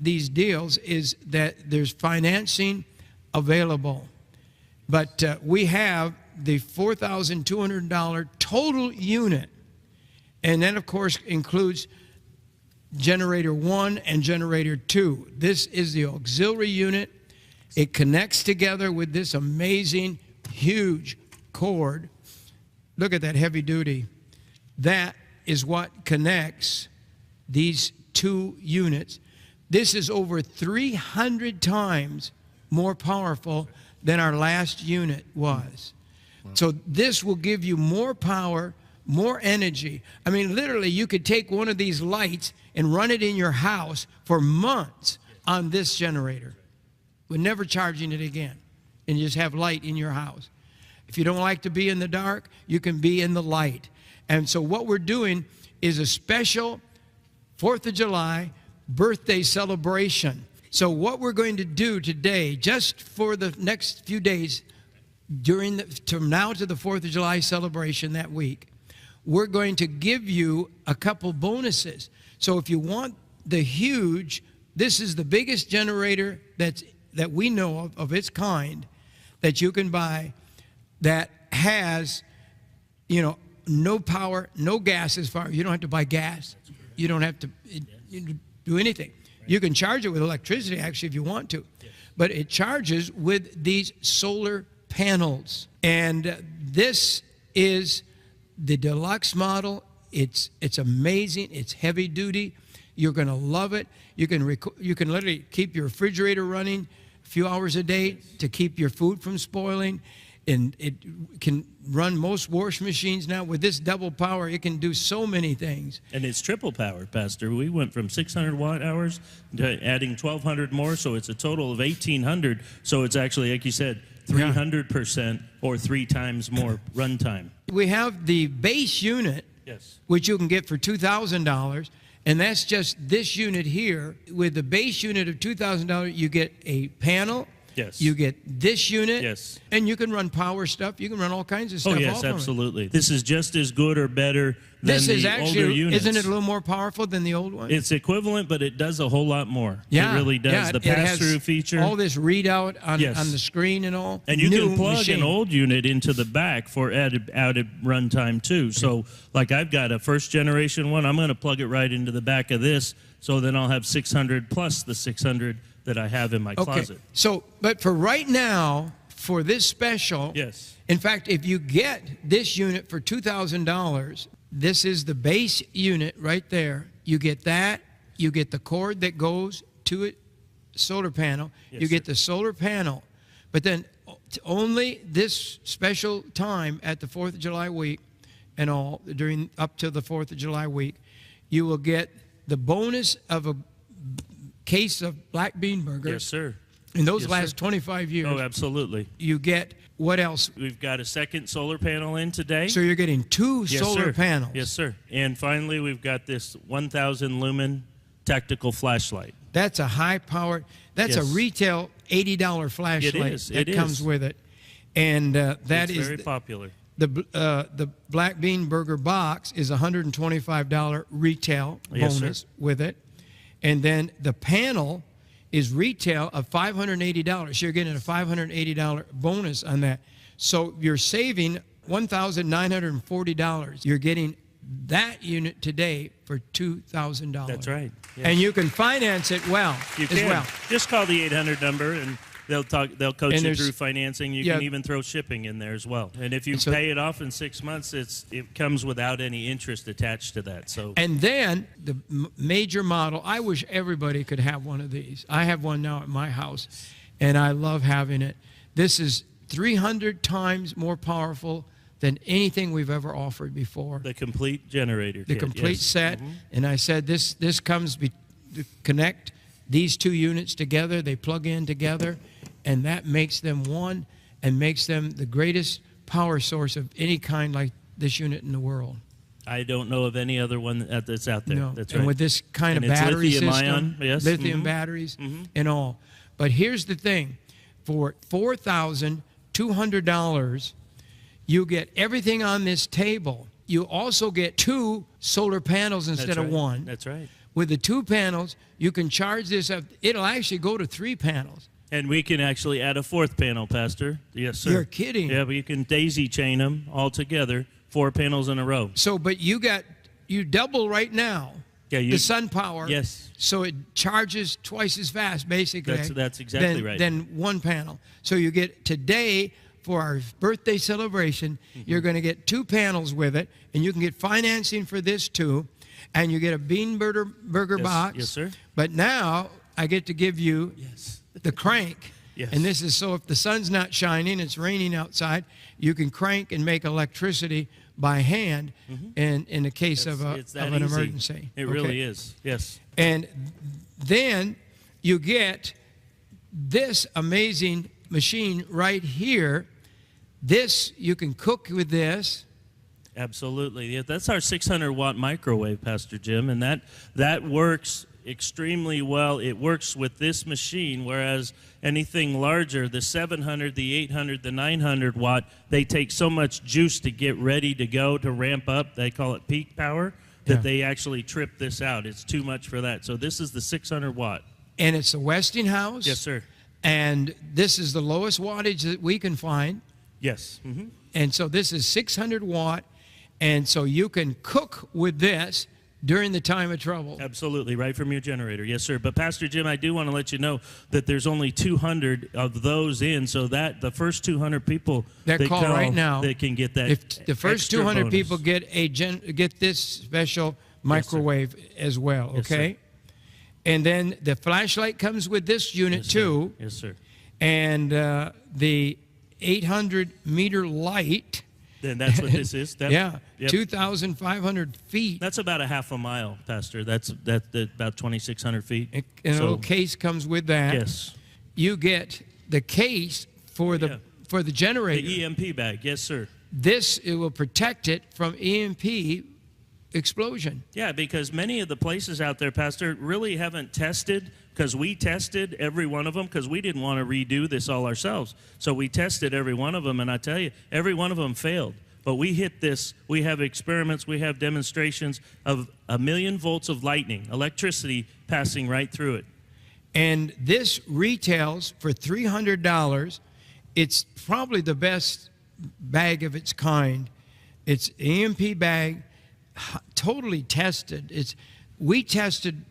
these deals is that there's financing available. But we have the $4,200 total unit. And then, of course, includes generator 1 and generator 2. This is the auxiliary unit. It connects together with this amazing, huge cord. Look at that heavy duty. That is what connects these two units. This is over 300 times more powerful than our last unit was. Wow. So this will give you more power, more energy. I mean, literally, you could take one of these lights and run it in your house for months on this generator. We're never charging it again. And you just have light in your house. If you don't like to be in the dark, you can be in the light. And so what we're doing is a special 4th of July birthday celebration. So what we're going to do today, just for the next few days, from now to the 4th of July celebration that week, we're going to give you a couple bonuses. So if you want the huge, this is the biggest generator that we know of its kind that you can buy, that has, you know, no power, no gas as far. You don't have to buy gas. You don't have to do anything. You can charge it with electricity, actually, if you want to. But it charges with these solar panels. And this is the deluxe model. It's amazing. It's heavy duty. You're going to love it. You can literally keep your refrigerator running a few hours a day to keep your food from spoiling. And it can run most wash machines now. With this double power, it can do so many things. And it's triple power, Pastor. We went from 600 watt hours to adding 1,200 more, so it's a total of 1,800. So it's actually, like you said, 300% or 3 times more runtime. We have the base unit, Yes. which you can get for $2,000, and that's just this unit here. With the base unit of $2,000, you get a panel. Yes. You get this unit. Yes. And you can run power stuff. You can run all kinds of stuff. Oh, yes, off of it. absolutely. This is just as good or better than This is the actually, older units. isn't it a little more powerful than the old one? It's equivalent, but it does a whole lot more. Yeah, It really does. yeah, The it has pass-through feature. all this readout on, Yes. on the screen and all. And you New can plug machine. an old unit into the back for added runtime too. So, like I've got a first generation one, I'm going to plug it right into the back of this. So then I'll have 600 plus the 600 that I have in my closet. So, but for right now, for this special, Yes. in fact, if you get this unit for $2,000, this is the base unit right there. You get that. You get the cord that goes to it, solar panel. Yes, you get sir. the solar panel. But then only this special time at the 4th of July week and all, during up to the 4th of July week, you will get the bonus of a case of black bean burgers. Yes, sir. And those Yes, last sir. 25 years. Oh, absolutely. You get what else? We've got a second solar panel in today. So you're getting 2 Yes, solar sir. panels. Yes, sir. And finally, we've got this 1,000 lumen tactical flashlight. That's a high powered, that's Yes. a retail $80 flashlight is, that it comes is. with it. And that It's is very popular. the black bean burger box is $125 retail Yes, bonus sir. with it. And then the panel is retail of $580. You're getting a $580 bonus on that. So you're saving $1,940. You're getting that unit today for $2,000. That's right. Yes. And you can finance it well You as can. well. Just call the 800 number and they'll coach And you there's- through financing. You yeah. can even throw shipping in there as well. And if you And so- pay it off in 6 months, it comes without any interest attached to that. So And then the major model, I wish everybody could have one of these. I have one now at my house, and I love having it. This is 300 times more powerful than anything we've ever offered before. the complete generator The kit, complete yes. set. Mhm. And I said this comes to connect these 2 units together. They plug in together, and that makes them one and makes them the greatest power source of any kind like this unit in the world. I don't know of any other one that's out there. No, That's and right. with this kind And of it's battery system, lithium-ion, yes. lithium Mhm. batteries and all. But here's the thing: for $4,200, you get everything on this table. You also get 2 solar panels instead That's of right. 1. That's right. With the 2 panels, you can charge this up. It'll actually go to 3 panels. And we can actually add a 4th panel, Pastor. Yes, sir. You're kidding. Yeah, but you can daisy chain them all together, 4 panels in a row. So, but you double right now. Yeah, The sun power. Yes. So it charges twice as fast, basically. That's exactly than, right. Than 1 panel. So you get today for our birthday celebration, you're going to get 2 panels with it, and you can get financing for this too, and you get a bean burger Yes, box. yes, sir. But now I get to give you Yes. the crank. Yes. And this is so if the sun's not shining, it's raining outside, you can crank and make electricity by hand in the case of It's that an easy. emergency. It really is. Yes. And then you get this amazing machine right here. This, you can cook with this. Absolutely. Yeah, that's our 600 watt microwave, Pastor Jim, and that works extremely well. It works with this machine, whereas anything larger, the 700, the 800, the 900 watt, they take so much juice to get ready to go, to ramp up. They call it peak power, that Yeah. they actually trip this out. It's too much for that. So this is the 600 watt. And it's a Westinghouse. Yes, sir. And this is the lowest wattage that we can find. Yes. And so this is 600 watt. And so you can cook with this during the time of trouble. Absolutely, right from your generator. Yes, sir. But Pastor Jim, I do want to let you know that there's only 200 of those in, so that the first 200 people that call right now, they can get that. If the first extra 200 bonus. people get this special microwave as well, Yes, okay? sir. And then the flashlight comes with this unit Yes, too. Sir. Yes, sir. And the 800-meter light. Then that's what this is. Yeah, Yep. 2,500 feet. That's about a half a mile, Pastor. That's about 2,600 feet. And a little case comes with that. Yes. You get the case for the generator. The EMP bag. Yes, sir. It will protect it from EMP explosion. Yeah, because many of the places out there, Pastor, really haven't tested, because we tested every one of them, because we didn't want to redo this all ourselves. So we tested every one of them, and I tell you, every one of them failed. But we hit this. We have experiments. We have demonstrations of 1,000,000 volts of lightning, electricity passing right through it. And this retails for $300. It's probably the best bag of its kind. It's an EMP bag, totally tested. We tested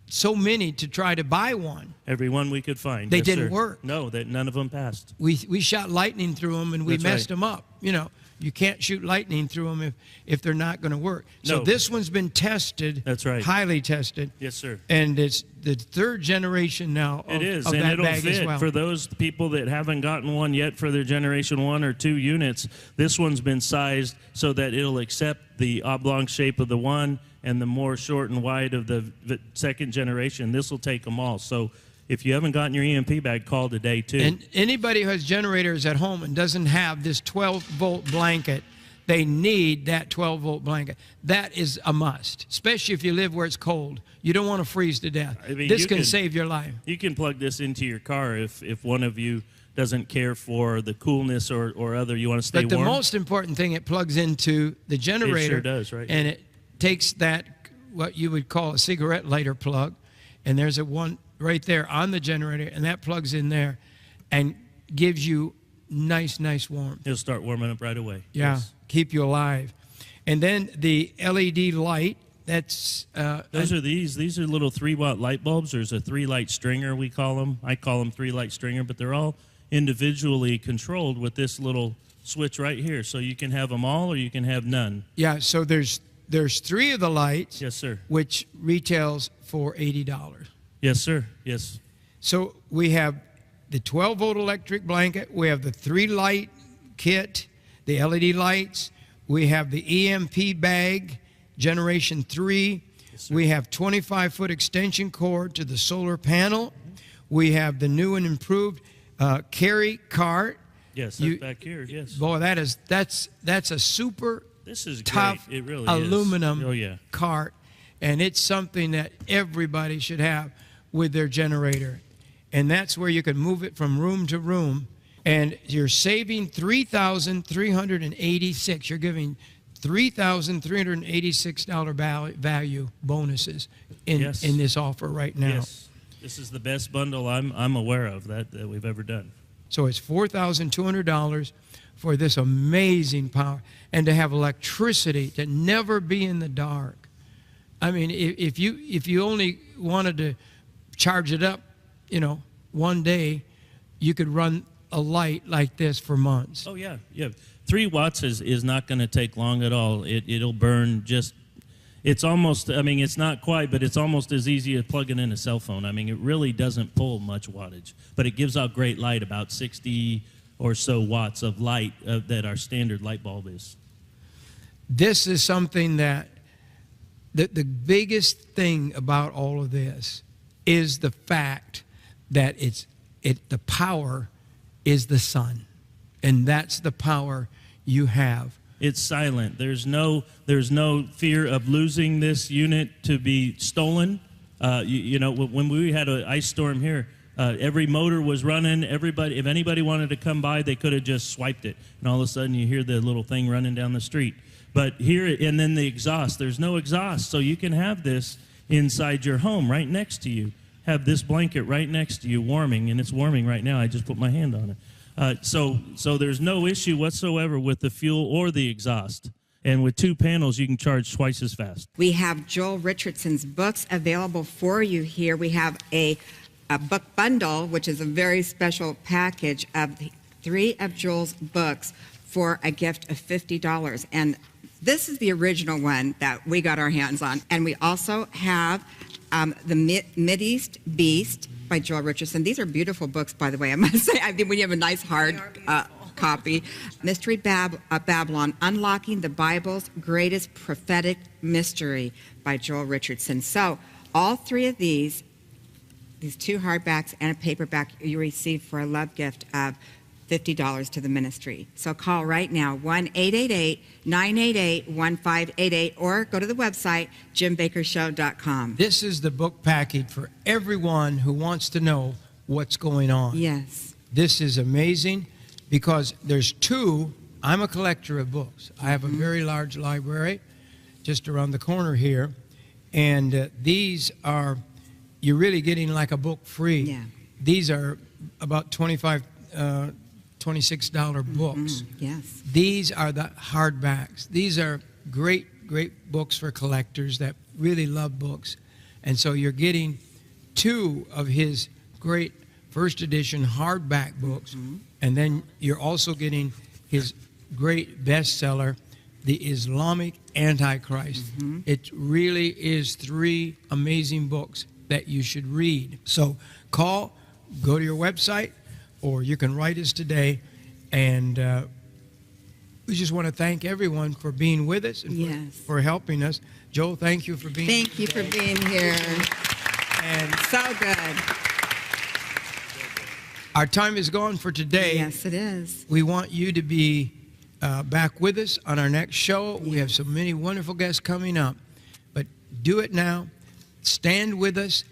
so many to try to buy one. Every one we could find. They Yes, didn't sir. work. No, none of them passed. We shot lightning through them, and we That's messed right. them up. You know, you can't shoot lightning through them if they're not going to work. So No. this one's been tested. That's right. Highly tested. Yes, sir. And it's the third generation now of, It is, of and that it'll bag fit as well. for those people that haven't gotten one yet for their Generation 1 or 2 units. This one's been sized so that it'll accept the oblong shape of the one and the more short and wide of the second generation. This will take them all. So if you haven't gotten your EMP bag, call today too. And anybody who has generators at home and doesn't have this 12-volt blanket, they need that 12-volt blanket. That is a must, especially if you live where it's cold. You don't want to freeze to death. I mean, this you can save your life. You can plug this into your car if one of you doesn't care for the coolness or other. You want to stay But the warm. most important thing, it plugs into the generator. It sure does, right? And it takes that, what you would call a cigarette lighter plug, and there's a one right there on the generator, and that plugs in there and gives you nice warmth. It'll start warming up right away. Yeah, Yes. keep you alive. And then the LED light, that's... These are little 3-watt light bulbs. There's a 3-light stringer, we call them. I call them 3-light stringer, but they're all individually controlled with this little switch right here. So you can have them all or you can have none. Yeah, so there's 3 of the lights. Yes, sir. Which retails for $80. Yes, sir. Yes. So we have the 12-volt electric blanket. We have the 3-light kit, the LED lights. We have the EMP bag, Generation 3. Yes, we have 25-foot extension cord to the solar panel. We have the new and improved carry cart. Yes, that's back here. Yes. Boy, that's a super This is tough great. It really aluminum is. Oh, yeah. cart, and it's something that everybody should have with their generator. And that's where you can move it from room to room, and you're saving $3,386. You're giving $3,386 value bonuses in this offer right now. Yes. This is the best bundle I'm aware of that we've ever done. So it's $4,200 for this amazing power, and to have electricity, to never be in the dark. I mean, if you only wanted to charge it up, one day, you could run a light like this for months. Oh yeah, yeah. 3 watts is not going to take long at all. It'll burn just. It's almost. I mean, it's not quite, but it's almost as easy as plugging in a cell phone. I mean, it really doesn't pull much wattage, but it gives out great light, about 60 or so watts of light that our standard light bulb is. This is something that the biggest thing about all of this is the fact that the power is the sun, and that's the power you have. It's silent. There's no fear of losing this unit to be stolen. When we had an ice storm here, every motor was running. If anybody wanted to come by, they could have just swiped it, and all of a sudden you hear the little thing running down the street. But here, and then the exhaust. There's no exhaust, so you can have this inside your home, right next to you. Have this blanket right next to you, warming, and it's warming right now. I just put my hand on it. So there's no issue whatsoever with the fuel or the exhaust. And with 2 panels, you can charge twice as fast. We have Joel Richardson's books available for you here. We have a book bundle, which is a very special package of 3 of Joel's books for a gift of $50. And this is the original one that we got our hands on. And we also have the Mideast Beast by Joel Richardson. These are beautiful books, by the way, I must say. I mean, when you have a nice hard copy. Mystery Babylon, Unlocking the Bible's Greatest Prophetic Mystery by Joel Richardson. So all 3 of these 2 hardbacks and a paperback, you receive for a love gift of $50 to the ministry. So call right now, 1-888-988-1588, or go to the website, jimbakkershow.com. This is the book package for everyone who wants to know what's going on. Yes. This is amazing because there's 2. I'm a collector of books. I have a very large library just around the corner here, and these are, you're really getting like a book free. Yeah. These are about $26 books. Yes. These are the hardbacks. These are great, great books for collectors that really love books. And so you're getting 2 of his great first edition hardback books, and then you're also getting his great bestseller, The Islamic Antichrist. It really is 3 amazing books that you should read. So call, go to your website, or you can write us today. And we just want to thank everyone for being with us and for helping us. Joel, thank you for being here. Thank you for being here. And so good. Our time is gone for today. Yes, it is. We want you to be back with us on our next show. We have so many wonderful guests coming up. But do it now. Stand with us.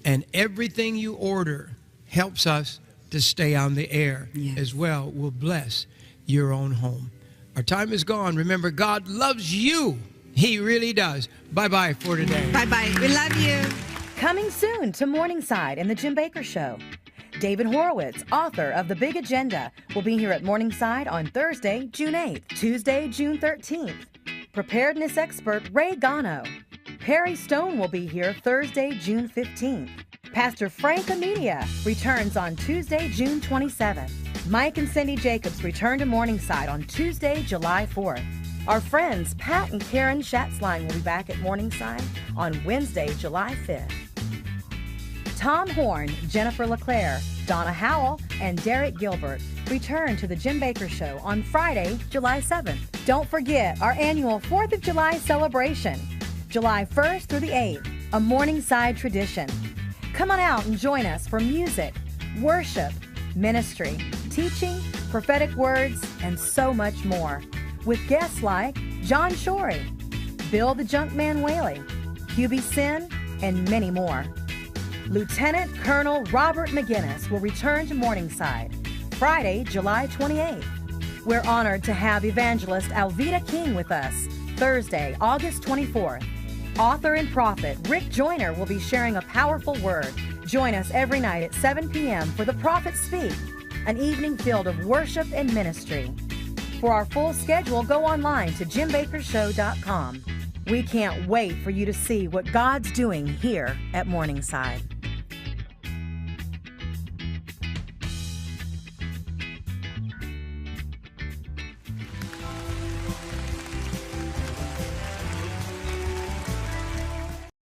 And everything you order helps us to stay on the air as well. Will bless your own home. Our time is gone. Remember, God loves you. He really does. Bye-bye for today. Bye-bye. We love you. Coming soon to Morningside in the Jim Bakker Show. David Horowitz, author of The Big Agenda, will be here at Morningside on Thursday, June 8th, Tuesday, June 13th. Preparedness expert Ray Gano. Perry Stone will be here Thursday, June 15th. Pastor Frank Amelia returns on Tuesday, June 27th. Mike and Cindy Jacobs return to Morningside on Tuesday, July 4th. Our friends Pat and Karen Schatzline will be back at Morningside on Wednesday, July 5th. Tom Horn, Jennifer LeClaire, Donna Howell, and Derek Gilbert return to the Jim Bakker Show on Friday, July 7th. Don't forget our annual 4th of July celebration, July 1st through the 8th, a Morningside tradition. Come on out and join us for music, worship, ministry, teaching, prophetic words, and so much more. With guests like John Shorey, Bill the Junkman Whaley, Hubie Sin, and many more. Lieutenant Colonel Robert McGinnis will return to Morningside Friday, July 28th. We're honored to have evangelist Alveda King with us Thursday, August 24th. Author and prophet Rick Joyner will be sharing a powerful word. Join us every night at 7 p.m. for The Prophet Speak, an evening filled of worship and ministry. For our full schedule, go online to jimbakkershow.com. We can't wait for you to see what God's doing here at Morningside.